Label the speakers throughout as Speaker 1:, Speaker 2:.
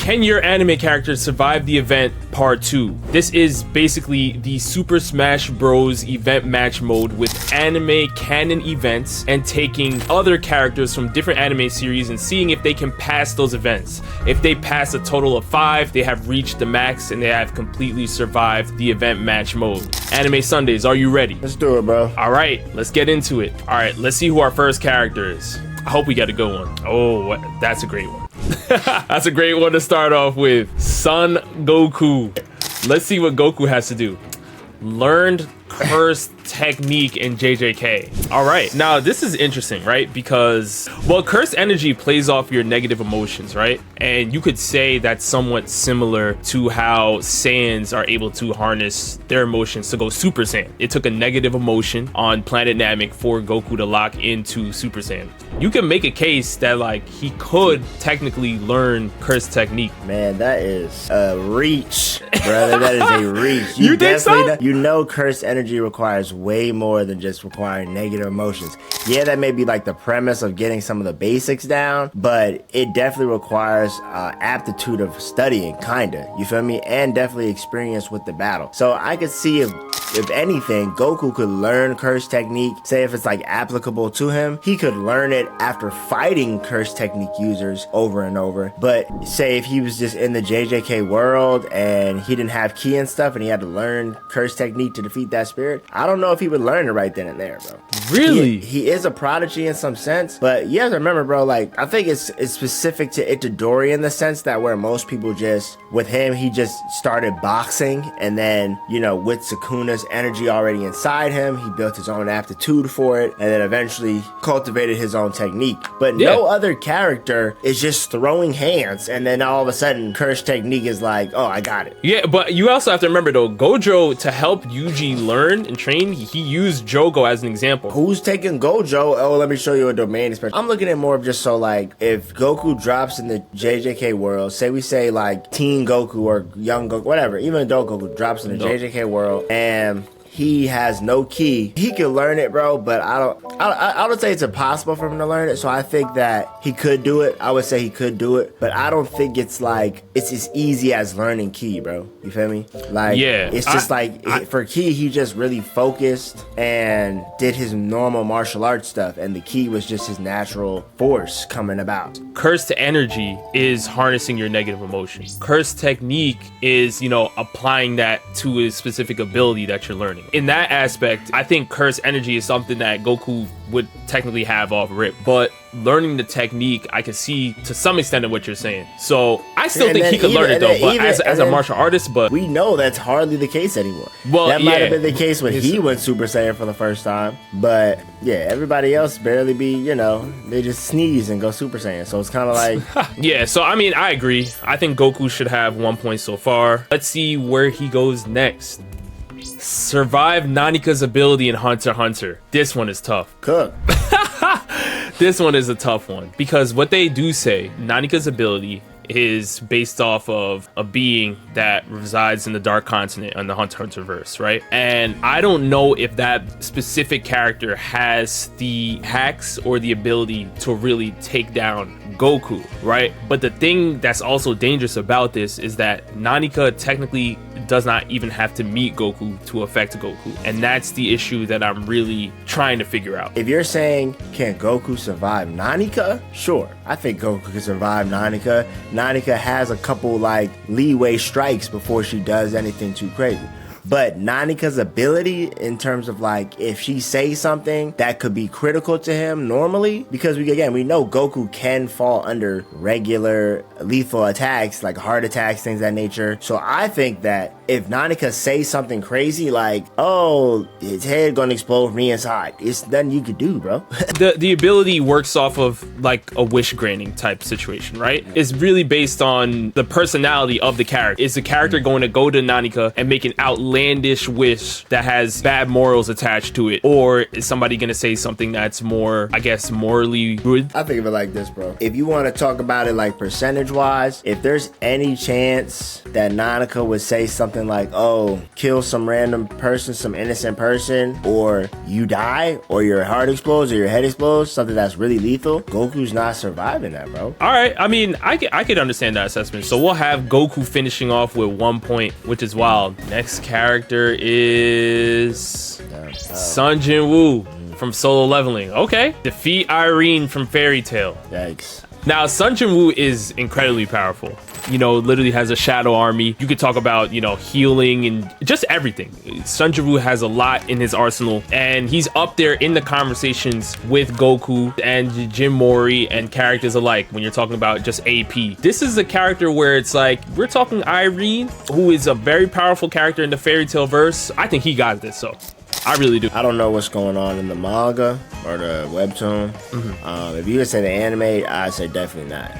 Speaker 1: Can your anime character survive the event part 2? This is basically the Super Smash Bros. Event match mode with anime canon events and taking other characters from different anime series and seeing if they can pass those events. If they pass a total of 5, they have reached the max and they have completely survived the event match mode. Anime Sundays, are you ready?
Speaker 2: Let's do it, bro.
Speaker 1: All right, let's get into it. All right, let's see who our first character is. I hope we got a good one. Oh, that's a great one. That's a great one to start off with. Son Goku. Let's see what Goku has to do. Learned curse technique in JJK. All right, now this is interesting, right? Because, well, curse energy plays off your negative emotions, right? And you could say that's somewhat similar to how Saiyans are able to harness their emotions to go Super Saiyan. It took a negative emotion on Planet Namek for Goku to lock into Super Saiyan. You can make a case that like he could technically learn curse technique.
Speaker 2: Man, that is a reach, brother. That is a reach.
Speaker 1: You think so?
Speaker 2: You know curse energy requires way more than just requiring negative emotions. Yeah, that may be like the premise of getting some of the basics down, but it definitely requires aptitude of studying, kinda. You feel me? And definitely experience with the battle. So I could see if anything, Goku could learn curse technique. Say if it's like applicable to him, he could learn it after fighting curse technique users over and over. But say if he was just in the JJK world and he didn't have ki and stuff and he had to learn curse technique to defeat that spirit, I don't know if he would learn it right then and there, bro.
Speaker 1: Really?
Speaker 2: He is a prodigy in some sense, but you have to remember, bro, like, I think it's specific to Itadori in the sense that where most people just, with him, he just started boxing, and then, you know, with Sukuna's energy already inside him, he built his own aptitude for it, and then eventually cultivated his own technique. But no other character is just throwing hands, and then all of a sudden, curse technique is like, oh, I got it.
Speaker 1: Yeah, but you also have to remember, though, Gojo, to help Yuji learn and train, he used Jogo as an example.
Speaker 2: Who's taking Gojo? Oh, let me show you a domain expansion. I'm looking at more of just so like, if Goku drops in the JJK world, say we say like Teen Goku or Young Goku, whatever, even adult Goku drops in the JJK world and he has no ki, he can learn it, bro, but I would say it's impossible for him to learn it, so I think that he could do it. I would say he could do it, but I don't think it's like, it's as easy as learning ki, bro. You feel me? Like, yeah, it's just for ki, he just really focused and did his normal martial arts stuff, and the ki was just his natural force coming about.
Speaker 1: Curse to energy is harnessing your negative emotions. Curse technique is, you know, applying that to a specific ability that you're learning. In that aspect, I think curse energy is something that Goku would technically have off rip, but learning the technique, I can see to some extent of what you're saying. So I still think he could learn it though, but as a martial artist, but
Speaker 2: we know that's hardly the case anymore.
Speaker 1: Well,
Speaker 2: that might have been the case when he went Super Saiyan for the first time, but yeah, everybody else barely be, you know, they just sneeze and go Super Saiyan. So it's kind of like
Speaker 1: yeah. So I mean, I agree. I think Goku should have 1 point so far. Let's see where he goes next. Survive Nanika's ability in Hunter x Hunter. This one is tough.
Speaker 2: Cook.
Speaker 1: This one is a tough one because what they do say, Nanika's ability is based off of a being that resides in the Dark Continent on the Hunter x Hunter verse, right? And I don't know if that specific character has the hacks or the ability to really take down Goku, right? But the thing that's also dangerous about this is that Nanika technically does not even have to meet Goku to affect Goku, and that's the issue that I'm really trying to figure out.
Speaker 2: If you're saying, can Goku survive Nanika? Sure, I think Goku can survive Nanika. Nanika has a couple like leeway strikes before she does anything too crazy. But Nanika's ability in terms of like, if she says something that could be critical to him normally, because we know Goku can fall under regular lethal attacks, like heart attacks, things of that nature. So I think that if Nanika says something crazy like, oh, his head gonna explode from the inside, it's nothing you could do, bro.
Speaker 1: The ability works off of like a wish granting type situation, right? It's really based on the personality of the character. Is the character going to go to Nanika and make an outlandish outlandish wish that has bad morals attached to it? Or is somebody gonna say something that's more, I guess, morally good?
Speaker 2: I think of it like this, bro. If you want to talk about it like percentage wise, if there's any chance that Nanako would say something like, oh, kill some random person, some innocent person, or you die, or your heart explodes, or your head explodes, something that's really lethal, Goku's not surviving that, bro.
Speaker 1: All right, I mean, I could understand that assessment. So we'll have Goku finishing off with 1 point, which is wild. Next character is Jin Woo from Solo Leveling. Okay. Defeat Irene from Fairy Tail.
Speaker 2: Yikes.
Speaker 1: Now, Jin Woo is incredibly powerful. You know, literally has a shadow army. You could talk about, you know, healing and just everything. Jin Woo has a lot in his arsenal, and he's up there in the conversations with Goku and Jim Mori and characters alike when you're talking about just AP. This is a character where it's like, we're talking Irene, who is a very powerful character in the Fairy Tail verse. I think he got this, so I really do.
Speaker 2: I don't know what's going on in the manga or the webtoon. If you would say the anime, I'd say definitely not.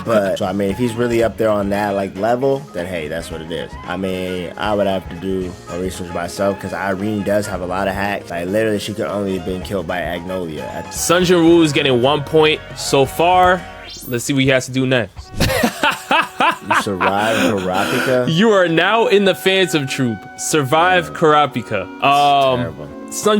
Speaker 2: But so I mean, if he's really up there on that like level, then hey, that's what it is. I mean, I would have to do a research myself because Irene does have a lot of hacks. Like literally, she could only have been killed by Agnolia.
Speaker 1: Jin Woo is getting 1 point so far. Let's see what he has to do next.
Speaker 2: You survived Kurapika?
Speaker 1: You are now in the Phantom Troop. Survive Kurapika.
Speaker 2: Terrible.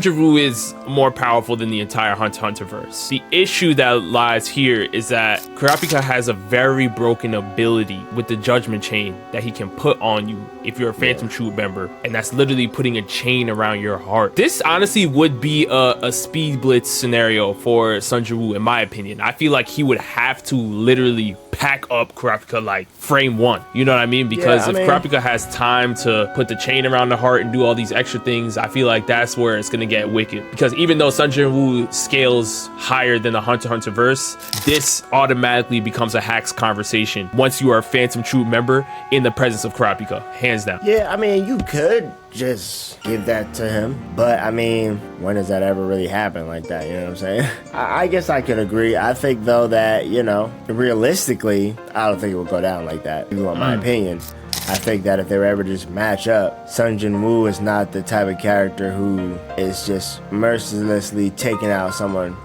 Speaker 1: Jin Woo is more powerful than the entire Hunter x Hunter verse. The issue that lies here is that Kurapika has a very broken ability with the Judgment Chain that he can put on you if you're a Phantom Troop member, and that's literally putting a chain around your heart. This honestly would be a speed blitz scenario for Jin Woo, in my opinion. I feel like he would have to literally pack up Kurapika like frame one. You know what I mean? Because if Kurapika has time to put the chain around the heart and do all these extra things, I feel like that's where it's gonna get wicked. Because even though Jin Woo scales higher than the Hunter x Hunter verse, this automatically becomes a hacks conversation once you are a Phantom Troop member in the presence of Kurapika, hands down.
Speaker 2: Yeah, I mean, you could just give that to him, but I mean, when does that ever really happen like that? You know what I'm saying? I guess I could agree. I think though that, you know, realistically, I don't think it would go down like that, if you want my opinion. I think that if they were ever just match up, Jin Woo is not the type of character who is just mercilessly taking out someone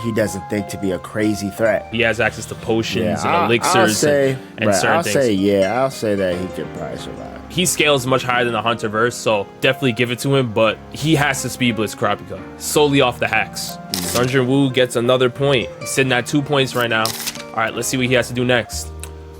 Speaker 2: he doesn't think to be a crazy threat.
Speaker 1: He has access to potions and elixirs and certain things.
Speaker 2: I'll say that he could probably survive.
Speaker 1: He scales much higher than the Hunter verse, so definitely give it to him, but he has to speed blitz Kurapika solely off the hacks. Jin Woo gets another point. He's sitting at 2 points right now. All right, let's see what he has to do next.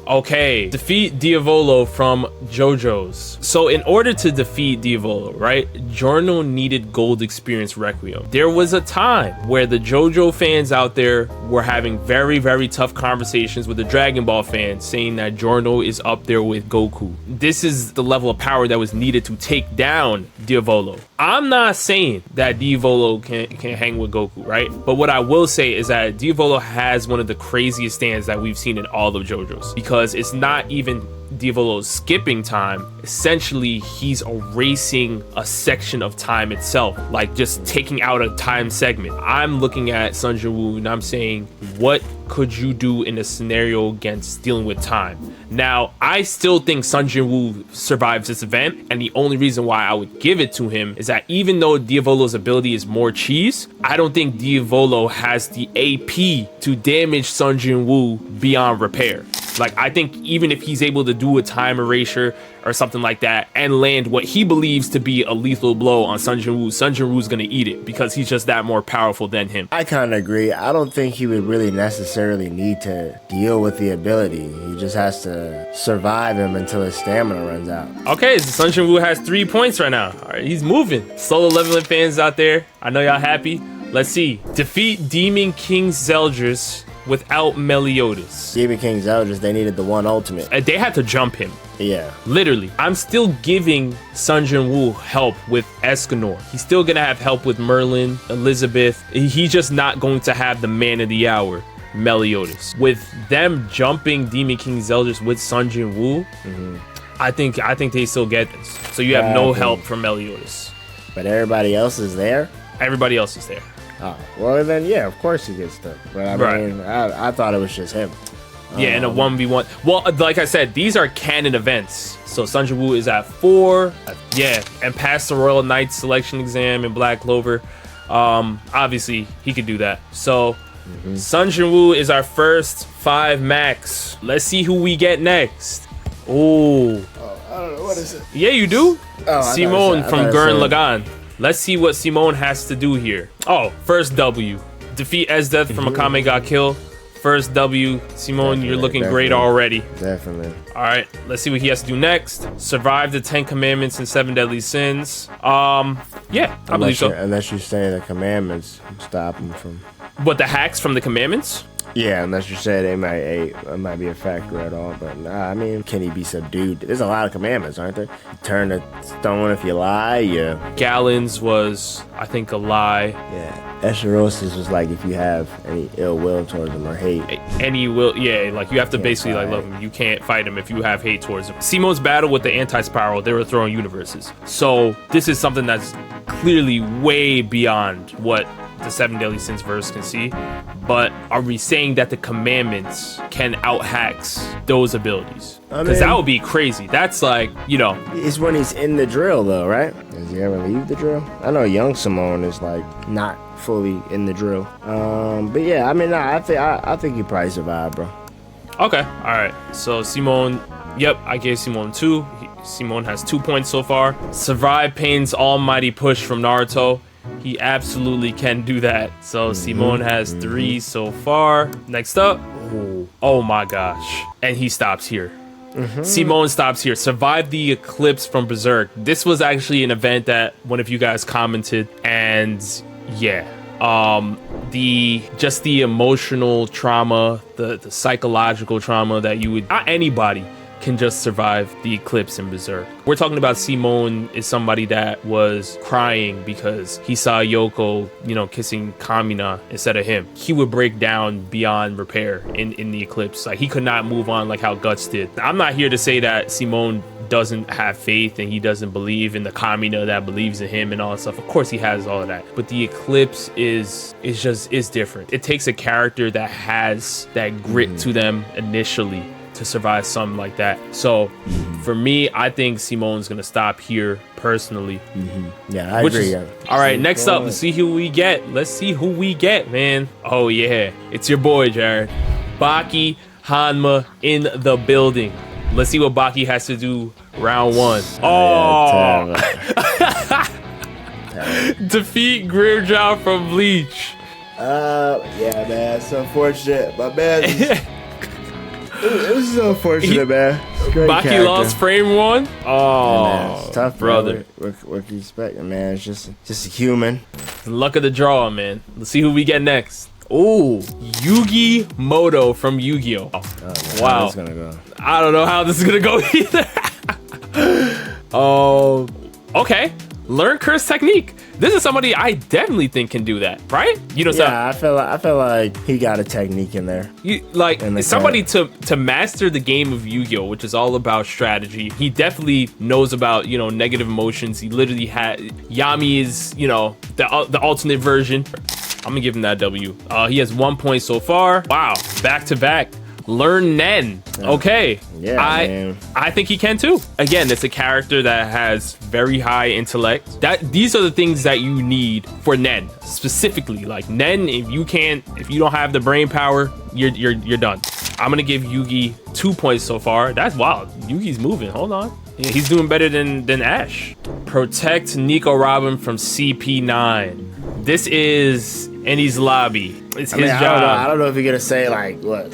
Speaker 1: Okay, defeat Diavolo from JoJo's. So in order to defeat Diavolo, right, Giorno needed Gold Experience Requiem. There was a time where the JoJo fans out there were having very, very tough conversations with the Dragon Ball fans, saying that Giorno is up there with Goku. This is the level of power that was needed to take down Diavolo. I'm not saying that Diavolo can hang with Goku, right? But what I will say is that Diavolo has one of the craziest stands that we've seen in all of JoJo's, because it's not even Diavolo's skipping time. Essentially, he's erasing a section of time itself, like just taking out a time segment. I'm looking at Jin Woo and I'm saying, what could you do in a scenario against dealing with time? Now, I still think Jin Woo survives this event, and the only reason why I would give it to him is that even though Diavolo's ability is more cheese, I don't think Diavolo has the AP to damage Jin Woo beyond repair. Like, I think even if he's able to do a time erasure or something like that and land what he believes to be a lethal blow on Jin Woo's gonna eat it because he's just that more powerful than him.
Speaker 2: I kind of agree. I don't think he would really necessarily need to deal with the ability. He just has to survive him until his stamina runs out.
Speaker 1: Okay, so Jin Woo has 3 points right now. All right, he's moving. Solo Leveling fans out there, I know y'all happy. Let's see. Defeat Demon King Zeldris without Meliodas.
Speaker 2: Demon King Zeldris, they needed the one ultimate.
Speaker 1: They had to jump him.
Speaker 2: Yeah.
Speaker 1: Literally. I'm still giving Jin Woo help with Escanor. He's still gonna have help with Merlin, Elizabeth. He's just not going to have the man of the hour, Meliodas. With them jumping Demon King Zeldris with Jin Woo, I think they still get this. So you have no help from Meliodas.
Speaker 2: But everybody else is there?
Speaker 1: Everybody else is there.
Speaker 2: Oh, well then, yeah, of course he gets stuff. But I mean, I thought it was just him.
Speaker 1: Yeah, in a 1v1. Well, like I said, these are canon events. So Sun Jin Woo is at 4. Yeah, and passed the Royal Knight selection exam in Black Clover. Obviously, he could do that. So Sun Jin Woo is our first 5 max. Let's see who we get next. Oh,
Speaker 2: I don't know. What is it?
Speaker 1: Yeah, you do? Simone from Gurren
Speaker 2: Lagann.
Speaker 1: Lagann. Let's see what Simone has to do here. Oh, first W. Defeat Esdeath from Akame ga Kill. First W. Simone, you're looking great already.
Speaker 2: Definitely.
Speaker 1: All right, let's see what he has to do next. Survive the 10 Commandments and 7 Deadly Sins. Yeah, I believe so.
Speaker 2: Unless you say the commandments stop him from...
Speaker 1: What, the hacks from the commandments?
Speaker 2: Yeah, unless you say it might be a factor at all. But nah, I mean, can he be subdued? There's a lot of commandments, aren't there? You turn the stone if you lie. Yeah.
Speaker 1: Gallons was, I think, a lie.
Speaker 2: Yeah. Escharosis was like if you have any ill will towards him or hate.
Speaker 1: Any will, yeah, like you have to basically like love him. You can't fight him if you have hate towards him. Simone's battle with the anti-spiral, they were throwing universes. So this is something that's clearly way beyond what the 7 Deadly Sins verse can see. But are we saying that the commandments can out-hacks those abilities? Because that would be crazy. That's like, you know.
Speaker 2: It's when he's in the drill though, right? Does he ever leave the drill? I know young Simone is like not fully in the drill. But yeah, I mean, I think he probably survived, bro.
Speaker 1: Okay, all right. So Simone, yep, I gave Simone 2. Simone has 2 points so far. Survive Pain's almighty push from Naruto. He absolutely can do that. So Simone has 3 so far. Next up, oh my gosh, and he stops here. Simone stops here. Survive the eclipse from Berserk. This was actually an event that one of you guys commented, and yeah, the emotional trauma, the psychological trauma that you would, not anybody can just survive the eclipse in Berserk. We're talking about Simone is somebody that was crying because he saw Yoko, you know, kissing Kamina instead of him. He would break down beyond repair in the eclipse. Like he could not move on like how Guts did. I'm not here to say that Simone doesn't have faith and he doesn't believe in the Kamina that believes in him and all that stuff. Of course he has all of that, but the eclipse is different. It takes a character that has that grit to them initially to survive something like that. So for me, I think Simone's gonna stop here personally.
Speaker 2: Yeah, I agree.
Speaker 1: All right, next up, let's see who we get. Let's see who we get, man. Oh yeah, it's your boy Jared. Baki Hanma in the building. Let's see what Baki has to do round 1. Oh, defeat Greerjaw from Bleach.
Speaker 2: Yeah, man, it's unfortunate. My man. This is unfortunate, man.
Speaker 1: Baki character. Lost frame 1. Oh,
Speaker 2: man, it's tough,
Speaker 1: brother.
Speaker 2: What can you expect, man? It's just a human.
Speaker 1: The luck of the draw, man. Let's see who we get next. Oh, Yugi Moto from Yu-Gi-Oh. Wow.
Speaker 2: How's this gonna go?
Speaker 1: I don't know how this is gonna go either. Oh, okay. Learn curse technique. This is somebody I definitely think can do that, right? You know,
Speaker 2: yeah, I feel like he got a technique in there.
Speaker 1: Somebody to master the game of Yu-Gi-Oh, which is all about strategy. He definitely knows about, you know, negative emotions. He literally had Yami is, you know, the alternate version. I'm gonna give him that W. He has 1 point so far. Wow, back to back. Learn Nen. Okay.
Speaker 2: Yeah,
Speaker 1: I think he can too. Again, it's a character that has very high intellect. These are the things that you need for Nen specifically. Like Nen, if you don't have the brain power, you're done. I'm gonna give Yugi 2 points so far. That's wild. Yugi's moving. Hold on. Yeah, he's doing better than Ash. Protect Nico Robin from CP9. This is Ennie's lobby. It's his job.
Speaker 2: I don't know if you're gonna say like what.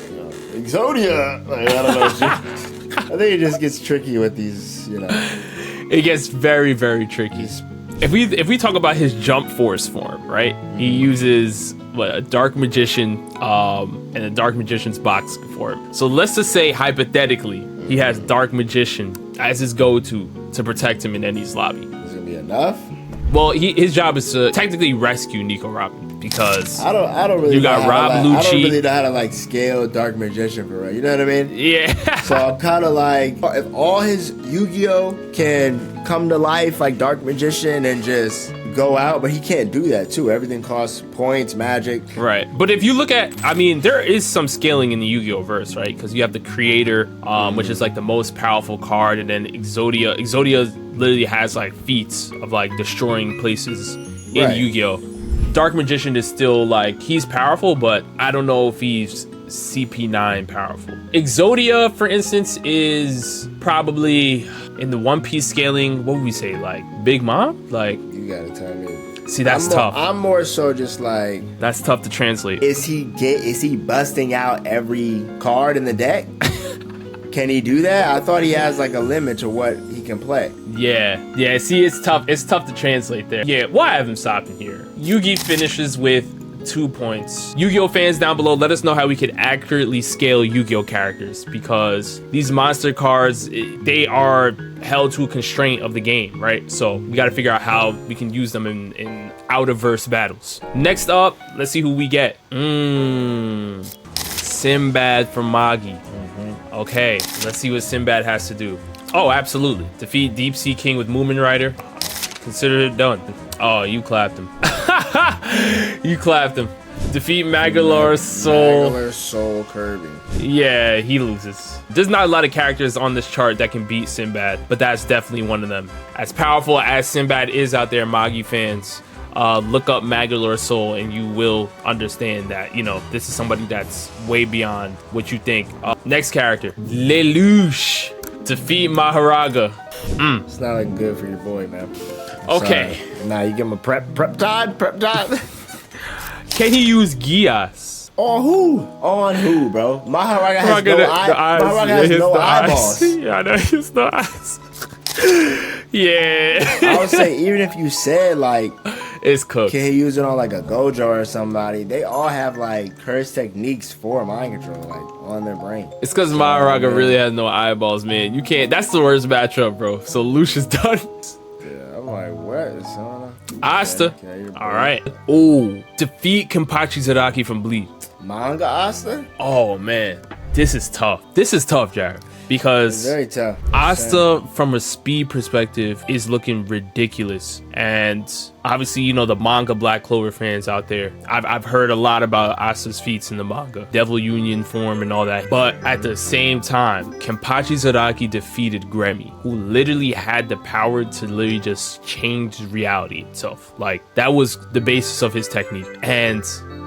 Speaker 2: Exodia. Like, I don't know. I think it just gets tricky with these, you know.
Speaker 1: It gets very, very tricky. If we talk about his jump force form, right? He uses a dark magician and a dark magician's box form. So let's just say hypothetically he has dark magician as his go-to to protect him in Ennie's lobby.
Speaker 2: Is it gonna be enough?
Speaker 1: Well, his job is to technically rescue Nico Robin because
Speaker 2: I don't really.
Speaker 1: You got Rob Lucci.
Speaker 2: I don't really know how to like scale Dark Magician for real. You know what I mean?
Speaker 1: Yeah.
Speaker 2: So I'm kind of like, if all his Yu-Gi-Oh can come to life like Dark Magician and just go out, but he can't do that too. Everything costs points, magic.
Speaker 1: Right. But if you look at, I mean, there is some scaling in the Yu-Gi-Oh verse, right? Because you have the creator, which is like the most powerful card, and then Exodia. Exodia literally has like feats of like destroying places in
Speaker 2: Right.
Speaker 1: Yu-Gi-Oh. Dark Magician is still like, he's powerful, but I don't know if he's CP9 powerful. Exodia, for instance, is probably in the One Piece scaling, what would we say, like Big Mom? Like,
Speaker 2: You gotta tell me.
Speaker 1: see, that's tough.
Speaker 2: I'm more so just like,
Speaker 1: That's tough to translate.
Speaker 2: is he busting out every card in the deck? Can he do that? I thought he has like a limit to what he can play.
Speaker 1: Yeah. See, it's tough. It's tough to translate there. Yeah, why have him stopping here? Yugi finishes with 2 points. Yu-Gi-Oh fans down below, let us know how we could accurately scale Yu-Gi-Oh characters, because these monster cards, they are held to a constraint of the game, right? So we got to figure out how we can use them in out-of-verse battles. Next up, let's see who we get. Sinbad from Magi. Okay, let's see what Sinbad has to do. Oh, absolutely. Defeat Deep Sea King with Moomin Rider. Consider it done. Oh, you clapped him. You clapped him. Defeat Magalar Soul.
Speaker 2: Magalar Soul Kirby.
Speaker 1: Yeah, he loses. There's not a lot of characters on this chart that can beat Sinbad, but that's definitely one of them. As powerful as Sinbad is out there, Magi fans, look up Magalar Soul and you will understand that, you know, this is somebody that's way beyond what you think. Next character, Lelouch. Defeat Maharaga.
Speaker 2: It's not like good for your boy, man.
Speaker 1: Okay.
Speaker 2: Sorry. Nah, you give him a prep time.
Speaker 1: Can he use Gias?
Speaker 2: On who? On who, bro? Maharaga has no eyes. Maharaga has no eyeballs.
Speaker 1: Yeah, I know, he has no eyes. Yeah.
Speaker 2: I would say, even if you said like,
Speaker 1: it's cooked.
Speaker 2: can he use it on like a Gojo or somebody? They all have like curse techniques for mind control, like on their brain.
Speaker 1: It's because Maharaga really has no eyeballs, man. You can't. That's the worst matchup, bro. So Lucius done.
Speaker 2: Yeah, I'm like, what? Sona?
Speaker 1: Asta.
Speaker 2: Okay,
Speaker 1: All right. Oh, defeat Kenpachi Zaraki from Bleach.
Speaker 2: Manga Asta?
Speaker 1: Oh man, this is tough. This is tough, Jared. Because
Speaker 2: Very tough.
Speaker 1: Asta, from a speed perspective, is looking ridiculous. And obviously, you know, the manga Black Clover fans out there, I've heard a lot about Asta's feats in the manga, Devil Union form and all that. But at the same time, Kenpachi Zaraki defeated Gremmy, who literally had the power to literally just change reality itself. Like, that was the basis of his technique. And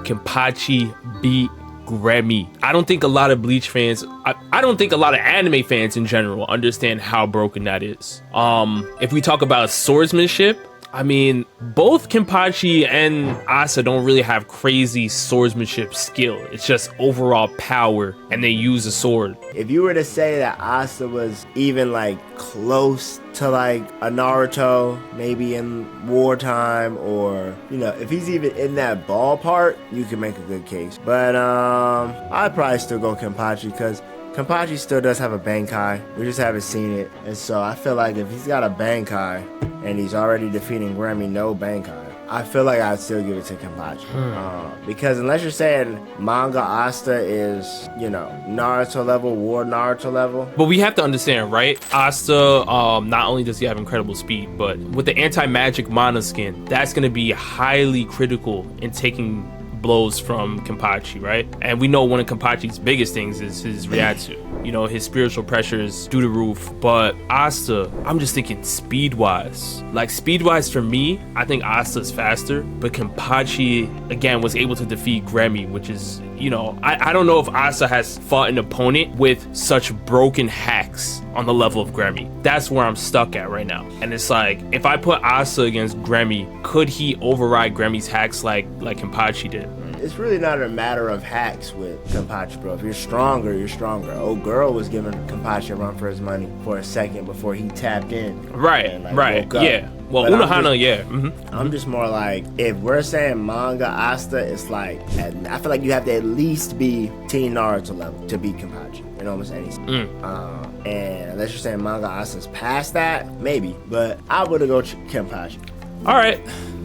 Speaker 1: Kenpachi beat Gremmy. I don't think a lot of Bleach fans, I don't think a lot of anime fans in general understand how broken that is. If we talk about swordsmanship, I mean, both Kenpachi and Asta don't really have crazy swordsmanship skill. It's just overall power, and they use a sword.
Speaker 2: If you were to say that Asta was even like close to like a Naruto, maybe in wartime, or, you know, if he's even in that ballpark, you can make a good case. But I'd probably still go Kenpachi, because Kenpachi still does have a Bankai. We just haven't seen it. And so I feel like if he's got a Bankai and he's already defeating Grammy no Bankai, I feel like I'd still give it to Kenpachi. Because unless you're saying manga Asta is, you know, Naruto level, war Naruto level.
Speaker 1: But we have to understand, right? Asta, not only does he have incredible speed, but with the anti-magic mana skin, that's going to be highly critical in taking blows from Kenpachi, right? And we know one of Kenpachi's biggest things is his Ryatsu. You know, his spiritual pressures through the roof. But Asta, I'm just thinking speed-wise. Like, speed-wise for me, I think Asta's faster. But Kenpachi, again, was able to defeat Gremmy, which is, you know, I don't know if Asta has fought an opponent with such broken hacks on the level of Gremmy. That's where I'm stuck at right now. And it's like, if I put Asta against Gremmy, could he override Gremmy's hacks like Kenpachi did?
Speaker 2: It's really not a matter of hacks with Kenpachi, bro. If you're stronger, you're stronger. Old girl was giving Kenpachi a run for his money for a second before he tapped in.
Speaker 1: Right,
Speaker 2: and, like,
Speaker 1: right,
Speaker 2: woke up.
Speaker 1: yeah. Well,
Speaker 2: But
Speaker 1: Unohana, yeah.
Speaker 2: I'm just more like, if we're saying manga Asta, it's like, I feel like you have to at least be Teen Naruto level to beat Kenpachi. You know what I'm saying? And unless you're saying manga Asta's past that, maybe. But I would go Kenpachi.
Speaker 1: All right.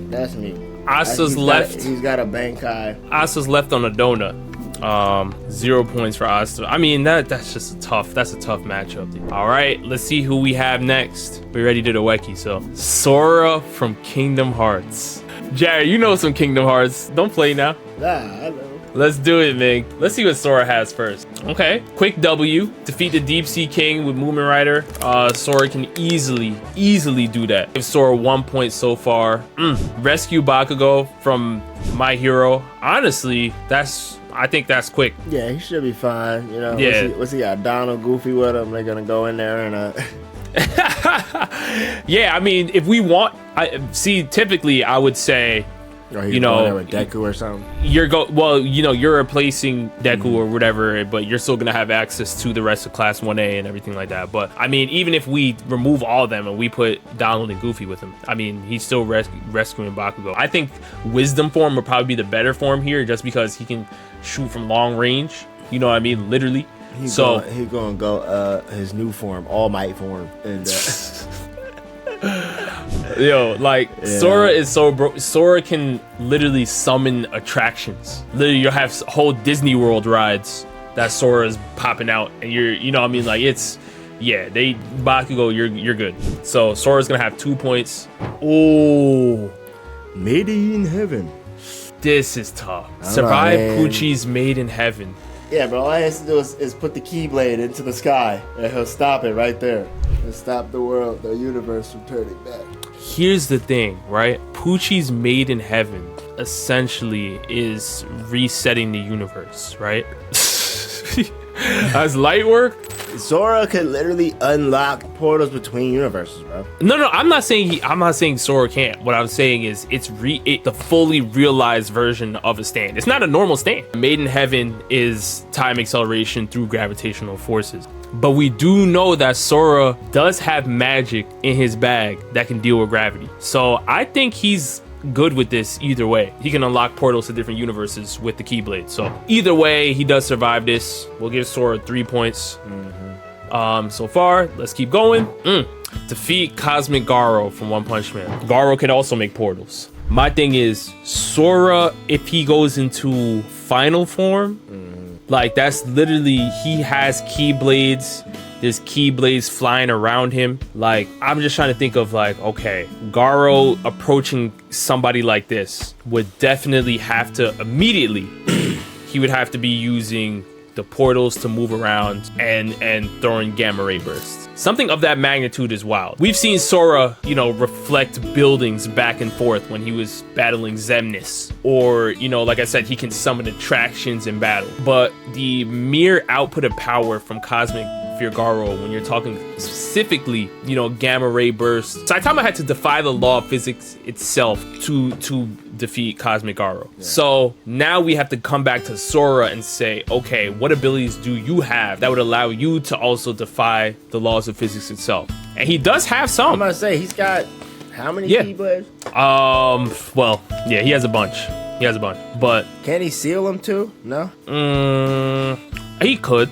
Speaker 2: That's me.
Speaker 1: Asta's left.
Speaker 2: He's got a Bankai.
Speaker 1: Asta's left on a donut. 0 points for Asta. I mean, that's just a tough matchup, dude. All right, let's see who we have next. We already did a Weki, so Sora from Kingdom Hearts. Jared, you know some Kingdom Hearts. Don't play now.
Speaker 2: Nah, I know.
Speaker 1: Let's do it, man. Let's see what Sora has first. Okay, quick W. Defeat the Deep Sea King with Moomin Rider. Sora can easily do that. Give Sora 1 point so far. Rescue Bakugo from My Hero. Honestly, I think that's quick.
Speaker 2: Yeah, he should be fine. You know,
Speaker 1: Yeah.
Speaker 2: what's he got? Donald, Goofy with him. They're gonna go in there and
Speaker 1: Yeah, I mean, if we want, typically I would say,
Speaker 2: or he's
Speaker 1: you
Speaker 2: going
Speaker 1: know,
Speaker 2: there with Deku or something.
Speaker 1: you're replacing Deku or whatever, but you're still gonna have access to the rest of Class 1A and everything like that. But I mean, even if we remove all of them and we put Donald and Goofy with him, I mean, he's still rescuing Bakugo. I think Wisdom form would probably be the better form here, just because he can shoot from long range. You know what I mean? Literally.
Speaker 2: He's gonna go his new form, All Might form, and
Speaker 1: yo, like
Speaker 2: yeah.
Speaker 1: Sora is so bro. Sora can literally summon attractions. Literally, you'll have whole Disney World rides that Sora is popping out, and you know what I mean? Like Bakugo, you're good. So Sora's gonna have 2 points. Oh,
Speaker 2: Made in Heaven.
Speaker 1: this is tough. Survive Poochie's Made in Heaven.
Speaker 2: Yeah, but all he has to do is put the Keyblade into the sky, and he'll stop it right there. And stop the world, the universe from turning back.
Speaker 1: Here's the thing, right? Poochie's Made in Heaven essentially is resetting the universe, right? As light work,
Speaker 2: Sora could literally unlock portals between universes, bro.
Speaker 1: No, I'm not saying Sora can't. What I'm saying is it's the fully realized version of a stand. It's not a normal stand. Made in Heaven is time acceleration through gravitational forces. But we do know that Sora does have magic in his bag that can deal with gravity. So I think he's good with this either way. He can unlock portals to different universes with the Keyblade. So either way, he does survive this. We'll give Sora 3 points. So far, let's keep going. Defeat Cosmic Garo from One Punch Man. Garo can also make portals. My thing is, Sora, if he goes into final form, like that's literally, he has Keyblades. There's Keyblades flying around him. Like, I'm just trying to think of like, okay, Garo approaching somebody like this would definitely have to immediately, he would have to be using the portals to move around and throwing gamma ray bursts. Something of that magnitude is wild. We've seen Sora, reflect buildings back and forth when he was battling Xemnas, or like I said, he can summon attractions in battle. But the mere output of power from Cosmic Garo, when you're talking specifically, gamma ray bursts, Saitama had to defy the law of physics itself to defeat Cosmic Garo. Yeah. So now we have to come back to Sora and say, okay, what abilities do you have that would allow you to also defy the laws of physics itself? And he does have some.
Speaker 2: I'm gonna say he's got how many Keyblades?
Speaker 1: Well, yeah, he has a bunch. But
Speaker 2: can he seal them too? No.
Speaker 1: He could.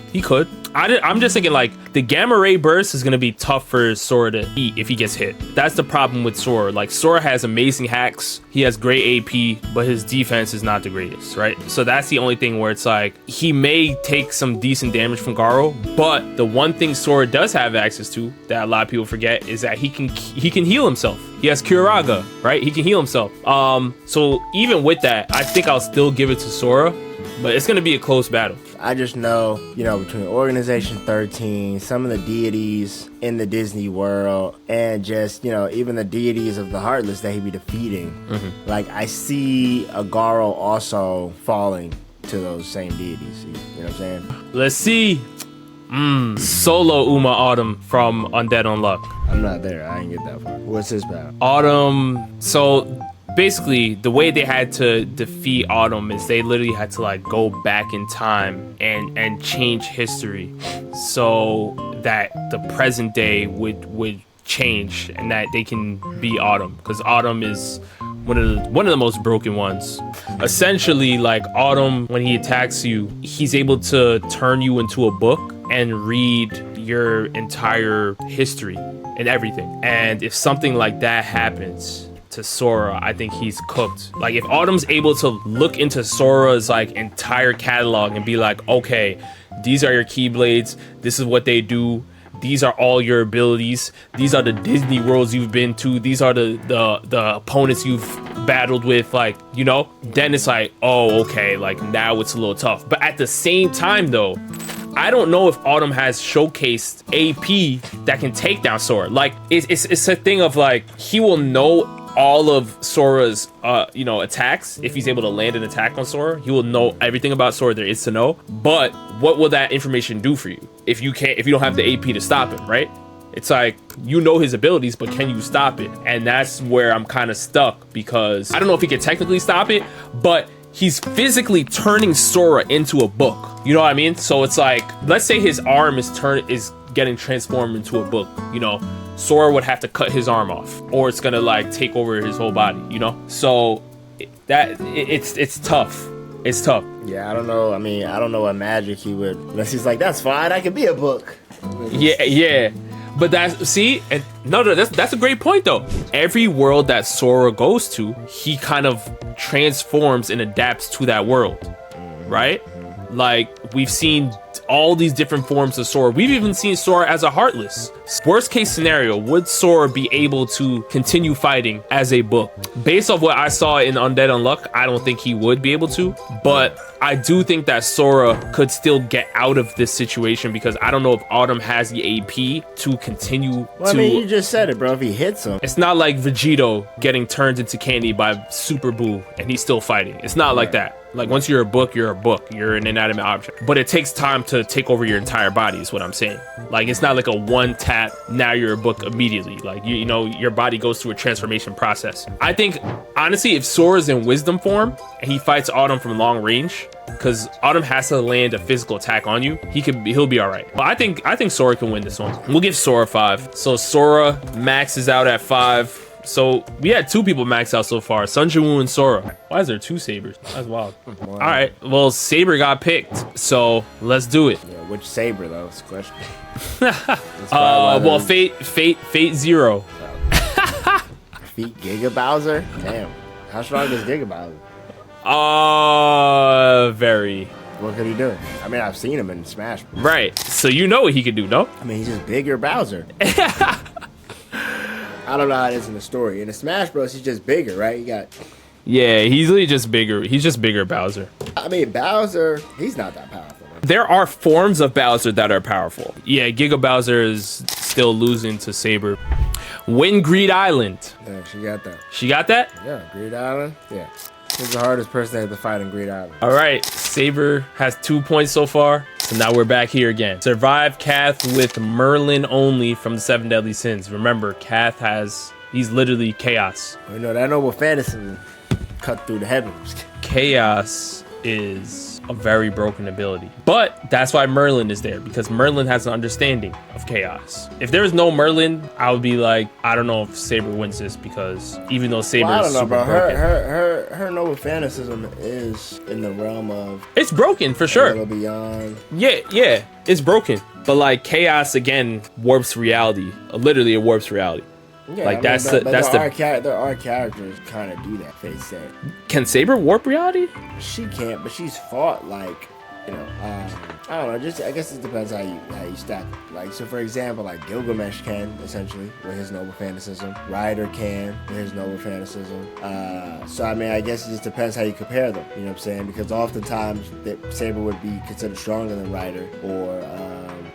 Speaker 1: I'm just thinking like the gamma ray burst is gonna be tough for Sora to eat if he gets hit. That's the problem with Sora. Like, Sora has amazing hacks, he has great AP, but his defense is not the greatest, right? So that's the only thing where it's like he may take some decent damage from Garo, but the one thing Sora does have access to that a lot of people forget is that he can heal himself. He has Kyuraga, right? He can heal himself. So even with that, I think I'll still give it to Sora, but it's gonna be a close battle.
Speaker 2: I just know, between Organization 13, some of the deities in the Disney world, and just, even the deities of the Heartless that he'd be defeating. Like, I see a Garo also falling to those same deities. You know what I'm saying?
Speaker 1: Let's see. Solo Uma Autumn from Undead Unluck.
Speaker 2: I'm not there. I didn't get that far. What's his power?
Speaker 1: Autumn. So basically, the way they had to defeat Autumn is they literally had to like go back in time and change history so that the present day would change and that they can be Autumn, because Autumn is one of the most broken ones. Essentially, like, Autumn, when he attacks you, he's able to turn you into a book and read your entire history and everything. And if something like that happens, to Sora, I think he's cooked. Like if Autumn's able to look into Sora's like entire catalog and be like, okay, these are your Keyblades, this is what they do, these are all your abilities, these are the Disney worlds you've been to, these are the opponents you've battled with, like, you know, then it's like, oh, okay, like now it's a little tough. But at the same time though, I don't know if Autumn has showcased AP that can take down Sora. Like it's a thing of like, he will know all of Sora's you know, attacks. If he's able to land an attack on Sora, he will know everything about Sora there is to know. But what will that information do for you if you don't have the AP to stop him, right? It's like, you know his abilities, but can you stop it? And that's where I'm kind of stuck, because I don't know if he can technically stop it, but he's physically turning Sora into a book. You know what I mean? So it's like, let's say his arm is getting transformed into a book, you know, Sora would have to cut his arm off, or it's gonna like take over his whole body, you know? So it's tough. It's tough.
Speaker 2: Yeah, I don't know. I mean, I don't know what magic he would, unless he's like, that's fine, I can be a book.
Speaker 1: Yeah. But that's a great point though. Every world that Sora goes to, he kind of transforms and adapts to that world, right? Like, we've seen all these different forms of Sora. We've even seen Sora as a Heartless. Worst case scenario, would Sora be able to continue fighting as a book? Based off what I saw in Undead Unluck, I don't think he would be able to. But I do think that Sora could still get out of this situation, because I don't know if Autumn has the AP to continue
Speaker 2: I mean, you just said it, bro. If he hits him.
Speaker 1: It's not like Vegito getting turned into candy by Super Boo and he's still fighting. It's not like that. Like, once you're a book, you're a book. You're an inanimate object. But it takes time to take over your entire body, is what I'm saying. Like, it's not like a one tap, now you're a book immediately. Like, you know, your body goes through a transformation process. I think, honestly, if Sora's in wisdom form and he fights Autumn from long range, because Autumn has to land a physical attack on you, he'll be all right. But I think Sora can win this one. We'll give Sora 5. So Sora maxes out at 5. So we had 2 people max out so far, Sun Jin Woo and Sora. Why is there 2 Sabers? That's wild. All right, well, Saber got picked, so let's do it.
Speaker 2: Yeah, which Saber though? Is the question.
Speaker 1: Well, Fate Zero.
Speaker 2: Feet Giga Bowser? Damn. How strong is Giga Bowser?
Speaker 1: Very.
Speaker 2: What could he do? I mean, I've seen him in Smash.
Speaker 1: Right. So you know what he could do, no?
Speaker 2: I mean, he's just bigger Bowser. I don't know how it is in the story. In the Smash Bros, he's just bigger, right?
Speaker 1: Yeah, he's really just bigger. He's just bigger Bowser.
Speaker 2: I mean, Bowser, he's not that powerful.
Speaker 1: There are forms of Bowser that are powerful. Yeah, Giga Bowser is still losing to Saber. Win Greed Island.
Speaker 2: Yeah, she got that.
Speaker 1: She got that?
Speaker 2: Yeah, Greed Island. Yeah. She's the hardest person to have to fight in Greed Island.
Speaker 1: All right, Saber has 2 points so far. So now we're back here again. Survive Kath with Merlin only from the 7 Deadly Sins. Remember, Kath he's literally chaos.
Speaker 2: You know, that noble fantasy cut through the heavens.
Speaker 1: Chaos is a very broken ability. But that's why Merlin is there, because Merlin has an understanding of chaos. If there was no Merlin, I would be like, I don't know if Saber wins this, because even though Saber is super broken.
Speaker 2: Her noble fanaticism is in the realm of...
Speaker 1: It's broken, for sure.
Speaker 2: A little beyond.
Speaker 1: Yeah, it's broken. But like, chaos, again, warps reality. Literally, it warps reality.
Speaker 2: Yeah,
Speaker 1: like,
Speaker 2: there are characters kind of do that. They say.
Speaker 1: Can Saber warp reality?
Speaker 2: She can't, but she's fought like, you know, I don't know. Just I guess it depends how you stack it. Like, so for example, like Gilgamesh can essentially with his noble fanaticism. Ryder can with his noble fanaticism. So I mean, I guess it just depends how you compare them. You know what I'm saying? Because oftentimes Saber would be considered stronger than Ryder, or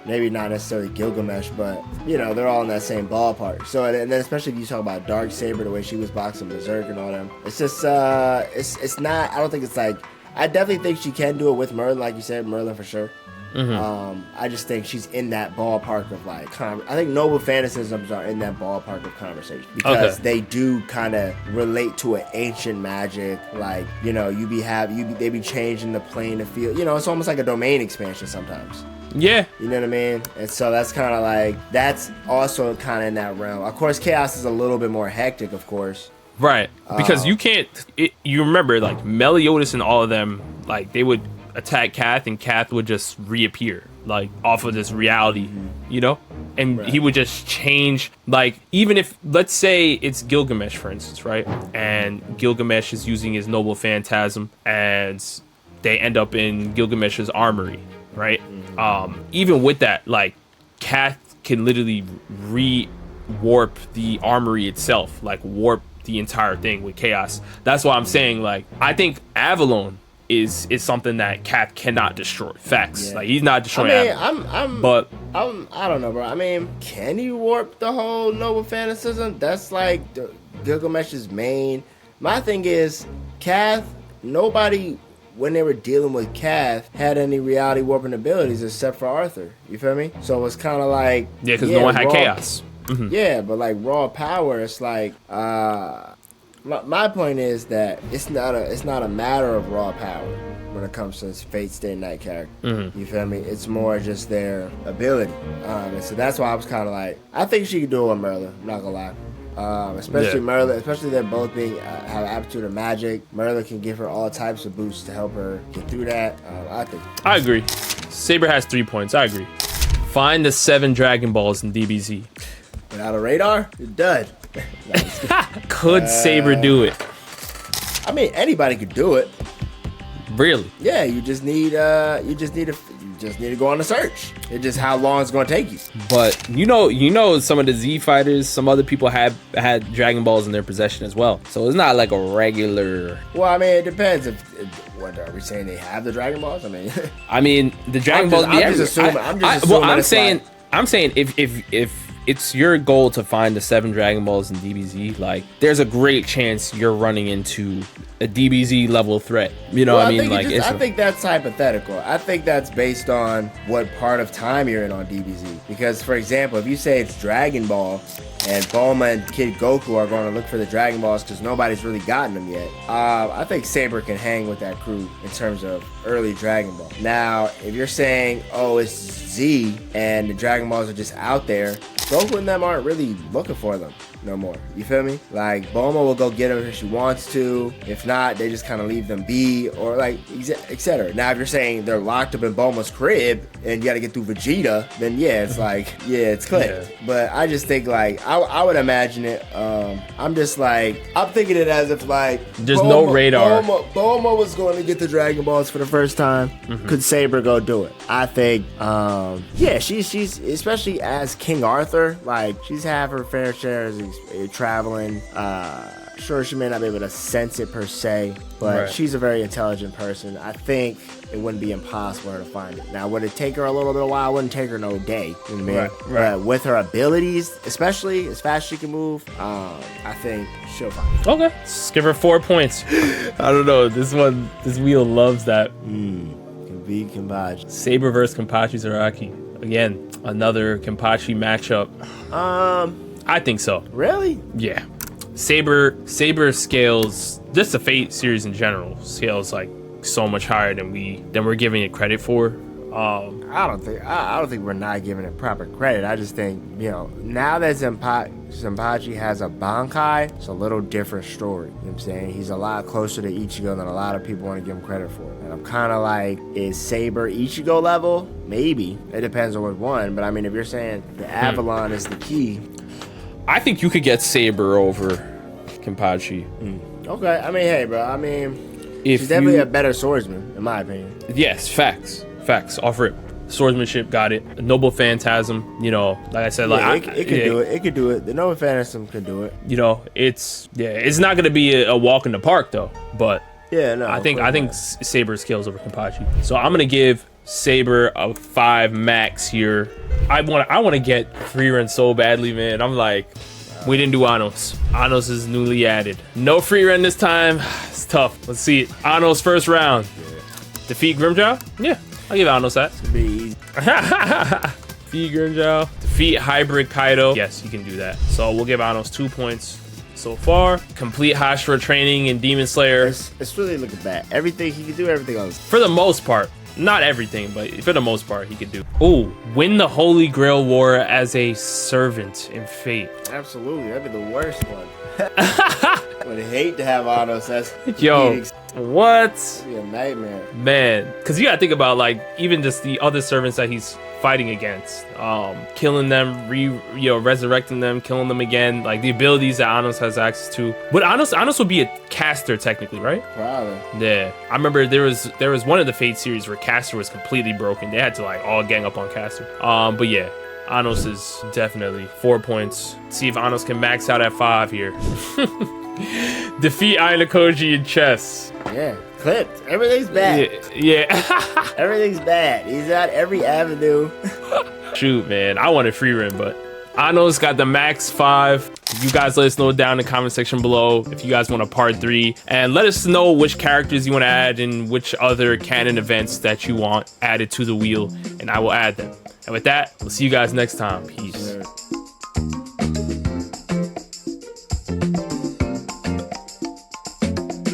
Speaker 2: maybe not necessarily Gilgamesh, but you know, they're all in that same ballpark. So and then especially if you talk about Dark Saber, the way she was boxing Berserk and all them, it's just it's not. I don't think it's like. I definitely think she can do it with Merlin, like you said, Merlin for sure. Mm-hmm. I just think she's in that ballpark of like, I think noble fanaticisms are in that ballpark of conversation, because they do kind of relate to an ancient magic. Like, you know, they be changing the plane of field. You know, it's almost like a domain expansion sometimes.
Speaker 1: Yeah.
Speaker 2: You know what I mean? And so that's kind of like, that's also kind of in that realm. Of course, Chaos is a little bit more hectic, of course.
Speaker 1: Right. Because you can't, you remember, like, Meliodas and all of them, like, they would attack Kath and Kath would just reappear, like, off of this reality, you know? and he would just change. Like, even if, let's say it's Gilgamesh, for instance, right? And Gilgamesh is using his noble phantasm, and they end up in Gilgamesh's armory, right? Even with that, like, Kath can literally warp the armory itself, like warp the entire thing with chaos. That's why I'm saying, like, I think Avalon is something that Kath cannot destroy. Facts. Like, he's not destroying Avalon.
Speaker 2: I don't know, bro. I mean, can you warp the whole noble fanaticism? That's like Gilgamesh's main. My thing is, Kath, nobody, when they were dealing with Kath, had any reality warping abilities except for Arthur. You feel me? So it's kind of like,
Speaker 1: because no one had chaos.
Speaker 2: Yeah, but like raw power, it's like my point is that it's not a matter of raw power when it comes to Fate Stay Night character. You feel me? It's more just their ability. And so that's why I was kind of like, I think she could do it with Merlin. I'm not gonna lie. Especially Merlin, especially they're both being have aptitude of magic. Merlin can give her all types of boosts to help her get through that. I
Speaker 1: agree. Saber has 3 points. I agree. Find the 7 Dragon Balls in DBZ.
Speaker 2: Without a radar, you're done.
Speaker 1: Could Saber do it?
Speaker 2: I mean, anybody could do it.
Speaker 1: Really?
Speaker 2: Yeah, you just need to go on a search. It's just how long it's going to take you.
Speaker 1: But you know, some of the Z fighters, some other people had Dragon Balls in their possession as well. So it's not like a regular.
Speaker 2: Well, I mean, it depends. What are we saying? They have the Dragon Balls?
Speaker 1: I mean, the Dragon Balls.
Speaker 2: I'm just assuming.
Speaker 1: I'm saying if it's your goal to find the 7 Dragon Balls in DBZ, like, there's a great chance you're running into a DBZ level threat. You know what I mean? Like,
Speaker 2: I think that's hypothetical. I think that's based on what part of time you're in on DBZ. Because, for example, if you say it's Dragon Ball and Bulma and Kid Goku are going to look for the Dragon Balls because nobody's really gotten them yet, I think Saber can hang with that crew in terms of early Dragon Ball. Now, if you're saying, oh, it's Z and the Dragon Balls are just out there, Goku and them aren't really looking for them no more. You feel me? Like, Bulma will go get them if she wants to. If not, they just kind of leave them be, or like, etc. Now, if you're saying they're locked up in Bulma's crib and you got to get through Vegeta, then yeah, it's like, yeah, it's clicked. Yeah. But I just think, like, I would imagine it. I'm thinking it as if, like,
Speaker 1: there's no radar.
Speaker 2: Bulma was going to get the Dragon Balls for the first time. Could Saber go do it? I think, yeah, she's especially as King Arthur, like, she's had her fair share of traveling. Sure, she may not be able to sense it per se, but she's a very intelligent person. I think it wouldn't be impossible for her to find it. Now, would it take her a little bit of a while? It wouldn't take her no day. You know what I mean? But with her abilities, especially as fast as she can move, I think she'll find it.
Speaker 1: Okay, let's give her 4 points. I don't know. This wheel loves that.
Speaker 2: Can be Kenpachi.
Speaker 1: Saber versus Kenpachi Zaraki. Again, another Kenpachi matchup. I think so.
Speaker 2: Really?
Speaker 1: Yeah. Saber scales, just the Fate series in general scales like so much higher than we're giving it credit for.
Speaker 2: I don't think we're not giving it proper credit. I just think, you know, now that Kenpachi has a Bankai, it's a little different story. You know what I'm saying? He's a lot closer to Ichigo than a lot of people want to give him credit for. And I'm kind of like, is Saber Ichigo level? Maybe. It depends on what one. But I mean, if you're saying the Avalon is the key,
Speaker 1: I think you could get Saber over Kenpachi.
Speaker 2: Okay. I mean, hey, bro. I mean, she's definitely a better swordsman, in my opinion.
Speaker 1: Yes, facts. Off rip. Swordsmanship, got it. A noble phantasm, you know, like I said, like
Speaker 2: it could do it. It could do it. The noble phantasm could do it.
Speaker 1: You know, it's not gonna be a walk in the park though. But
Speaker 2: yeah, no.
Speaker 1: I think Saber scales over Kenpachi. So I'm gonna give Saber a 5 max here. I want to get free run so badly, man. I'm like, we didn't do Anos. Anos is newly added. No free run this time. It's tough. Let's see it. Anos first round. Yeah. Defeat Grimjaw? Yeah, I'll give Anos that.
Speaker 2: It's be easy.
Speaker 1: Defeat Grimjaw. Defeat Hybrid Kaido. Yes, you can do that. So we'll give Anos 2 points so far. Complete Hashira training in Demon Slayer.
Speaker 2: It's really looking bad. Everything he can do, everything else.
Speaker 1: For the most part. Not everything, but for the most part, he could do. Ooh, win the Holy Grail War as a servant in Fate.
Speaker 2: Absolutely, that'd be the worst one. I would hate to have Anos as
Speaker 1: yo. What?
Speaker 2: It'd be a nightmare,
Speaker 1: man. Because you gotta think about, like, even just the other servants that he's fighting against, killing them, resurrecting them, killing them again, like the abilities that Anos has access to. But Anos would be a caster technically, right?
Speaker 2: Probably.
Speaker 1: Yeah, I remember there was one of the Fate series where caster was completely broken. They had to like all gang up on caster. But yeah, Anos is definitely 4 points. See if Anos can max out at 5 here. Defeat Ainakoji in chess.
Speaker 2: Yeah, clipped. Everything's bad.
Speaker 1: Yeah.
Speaker 2: Everything's bad. He's at every avenue.
Speaker 1: Shoot, man. I wanted free run, but Anos got the max 5. You guys let us know down in the comment section below if you guys want a part 3. And let us know which characters you want to add and which other canon events that you want added to the wheel. And I will add them. And with that, we'll see you guys next time. Peace.